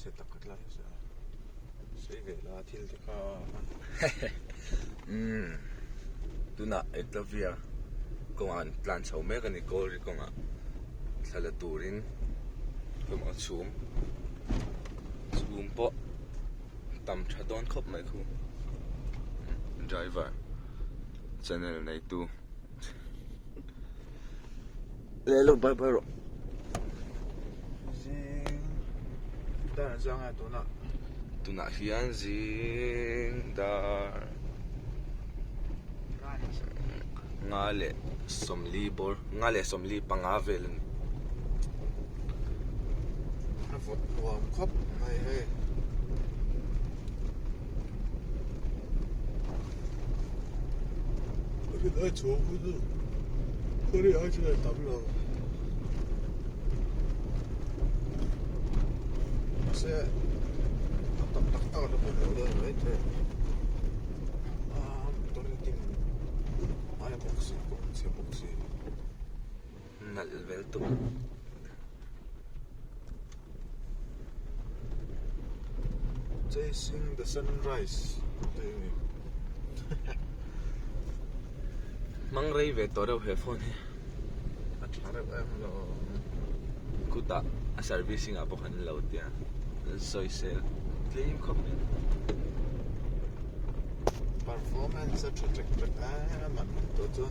sẽ tập cái lại sẽ về là thiên thì cả tu na etavia công an plan sau mấy cái này coi đi công an sao là turin công an zoom po tam chadon khop mai khu driver channel này tu lê lúc bay bay rồi riêng đã ra ngay tu na hian zing dar nga le somli bor nga le somli pangavel nó vượt luồng khóc này hey cái ở chỗ cái đi ở chỗ này tắm rồi sẽ tập tao được một điều đấy thế tôi đi tìm ai boxy cũng sẽ boxy nal vel tu chasing the sunrise mang rei ve to đâu he phone at harap em lo kuta a servicing apo kan lo tia soi se claim khop performance trajectory man to cho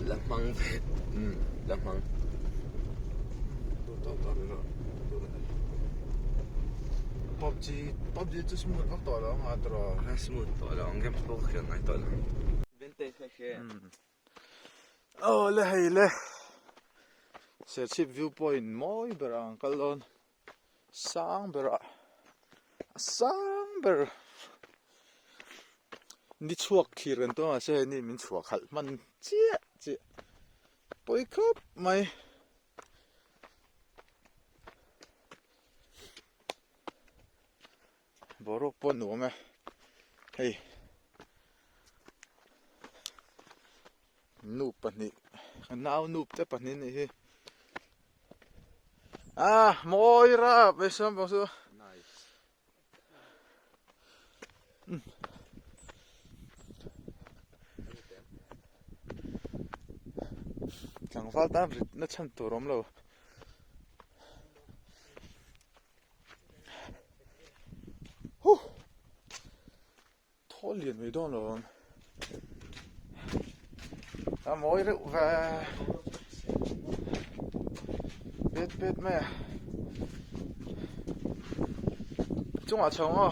lamang ve lamang to rồi PUBG just smooth vắt to lo nga tro smooth to lo ngem po khian nai to lo vente khe oh le hey le se chip viewpoint moi berang kalon sang ber ni chuak khiran to a se ni min chuak khal man chi poi khop mai borok pon no me hey noob pani now noob te pani ni hi moira besam bosu nice chẳng phải ta nó chân tổ lắm đâu thôi liền với đó rồi mỗi rượu về biết mẹ chúng ở chồng à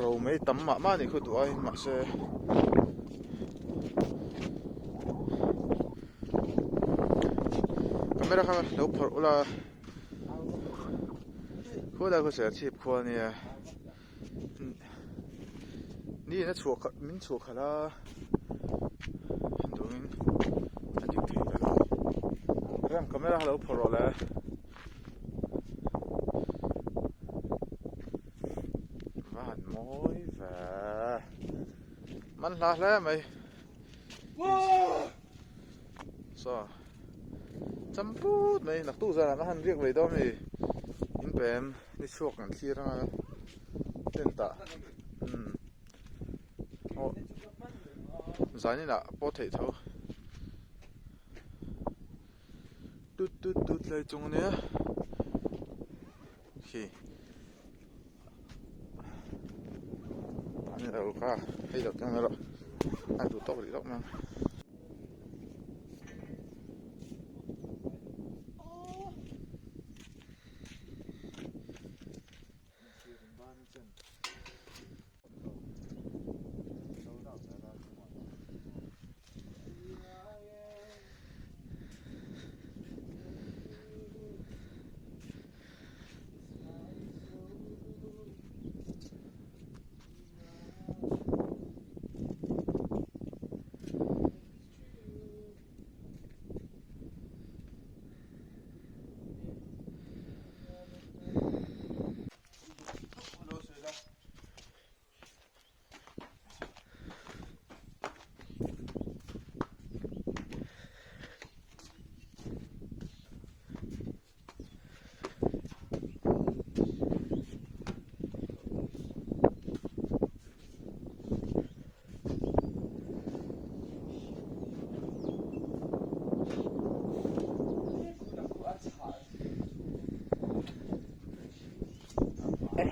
rồi mấy tấm mà này khôi tụi mà xe camera khá lâu phở là khôi đã có sẽ chụp khoa này đi nó chuột mình chuột khá là đúng anh chụp thì là camera khá lâu phở là mối và mình là lẽ mày sao chăm phút mày nặc tu ra nó hành việc vậy đó mày in bèm đi chuộc ngắn kia ra tên ta giá như là bỏ thể thôi tút lại chung nữa khi anh đâu cả hay được cái này rồi anh tụt tóc đi tóc mà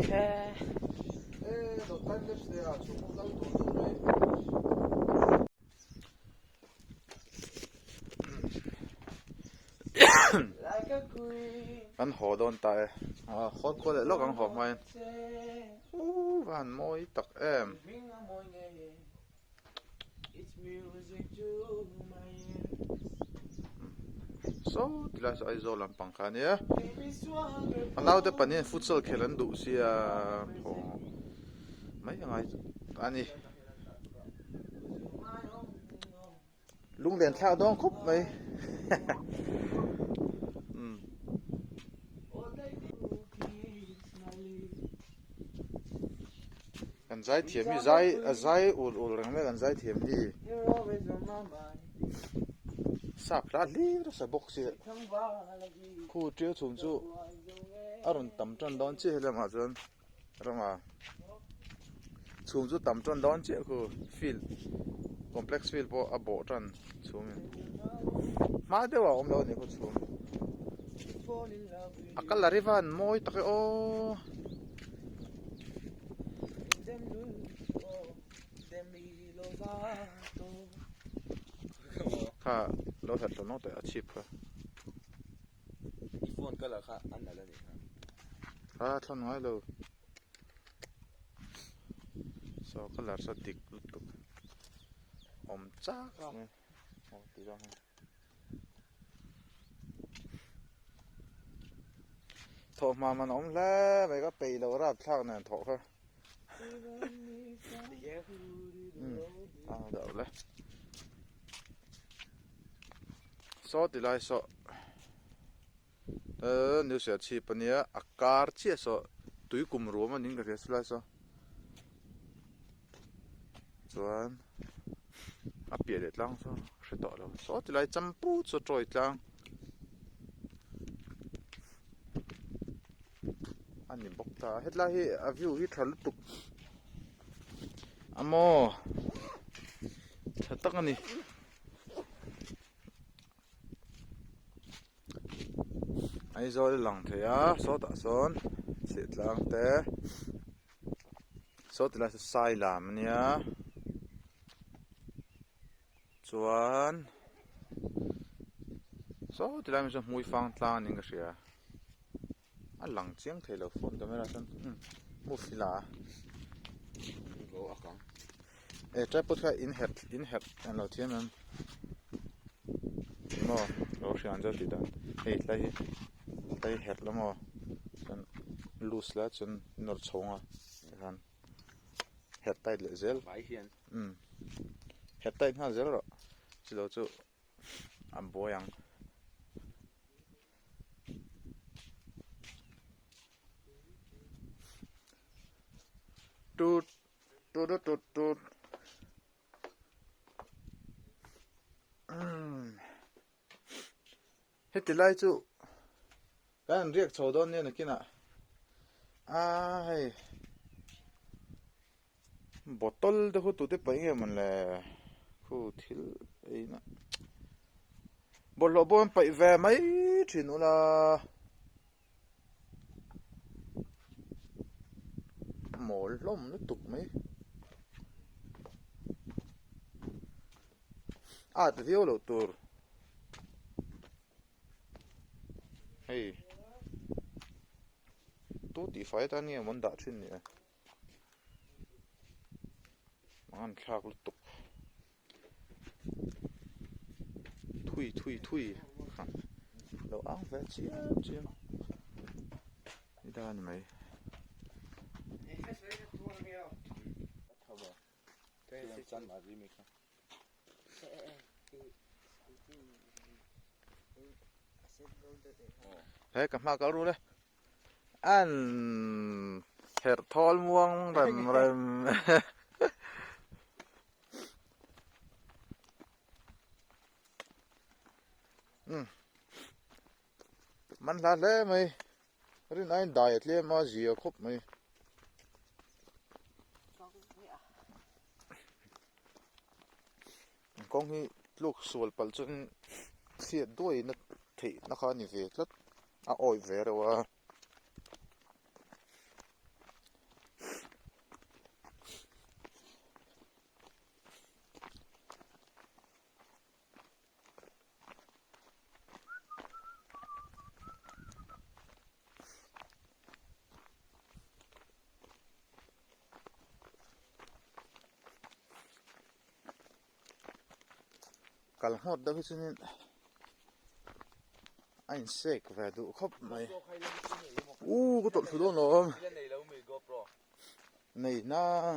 đồ time lapse đây à chụp một lâu tụi này anh hồ đòn tay hot có lẽ lúc anh hồ mai van môi tắc em so tila sa aizo lang pangka niya ang tao te panin futsal kailan do siya may ngay ani lung liền theo đó khúc mày gần giải thiểm như giải ul rằng mấy gần giải thiểm đi sắp ra đi rồi sẽ bốc xịt khu treo chung chú rồi tầm tròn đón chị hay là mà chân rồi mà chung chú tầm tròn đón chị khu field complex field po abo tròn chung mà đều là ông đâu này khu chung akal là rivan môi tắc oค่ะเราเห็นตัวน้องแต่อาชีพค่ะ iPhone ก็ราคาอันนั้นนี่ครับ ค่ะท่านน้อยเลยสอก็หลาสติกลุตุกอมจ้าเนี่ยโอ้ตีร้องโถมามันอมแล้วไปก็ปีเราราบทางเนี่ยโถค่ะเดี๋ยวเลยซอติไลซอนิวเสียชีปนี้อากาศเชี่ยซอตุยกุมรัวมันนิ่งกันเรียสไลซอส่วนเปียเด็ดลังซอเสร็จต่อแล้วซอติไลจำปูซอจอยลังอันนี้บอกตาเฮ็ดไรให้วิวที่ทะลุตุกอโมถ้าตั้งอันนี้ไอ้โซ่หลังเทียโซ่ตะโซนเสร็จหลังเตะโซ่ติละสายลามเนี่ยส่วนโซ่ติละมันจะมวยฟังตาหนึ่งก็เสียอันหลังเจียงเทเลโฟนก็ไม่ได้สันมูฟิลา go อ่ะครับ จะพูดแค่อินเฮดอันเราเทียมมันโม่เราเสียงจะติดดันไล่เฮดแล้วโม่จนลูสแล้วจนนอร์ชงอ่ะกันเฮดไตเลยเซล ไว้เฮียน เฮดไตน่าเซลหรอจิเราจะอันบัวยังตูดเฮ็ดติไลจูการเรียกโซดอนเนี่ยนะกินอ่ะบอตลเดี๋ยวตัวเด็กไปเงี้ยมันเลยคู่ทิลไอ้น่ะบอลบอลไปแวะไม่ถึงนู่นละหมอล้มนึกตุกไหมแต่ที่เราตัวเฮ้ยตัวตีไฟตอนนี้มันด่าชิ้นเนี่ยมันคลากลุตุกทุยเราอ้างแวะเจียนี่ได้ไหมเที่ยงจันทร์มารีมิกซ์เฮ้ยกลับมาก็รู้เลยอันเห็ดทอลม่วงเริ่มมันละเล่ไหมเรื่องไอ้ได้เลี้ยมาเสียครบไหมกองที่ลูกสวลปัลจนเสียด้วยนักเทนักขานี่เวทแล้วอ้อยเวรว่า kal hot da chunin anh sek về đủ khóc mày có tội thủ đô nó này na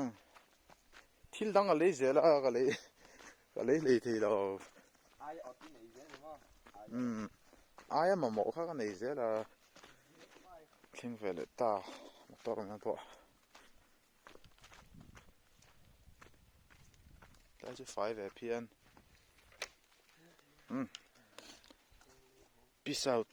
thiên đang ở lấy gì là cái lấy thì là ai mà mỏ khác cái này gì là kinh về lại ta một tao rồi thôi cái chỉ phải về pian peace out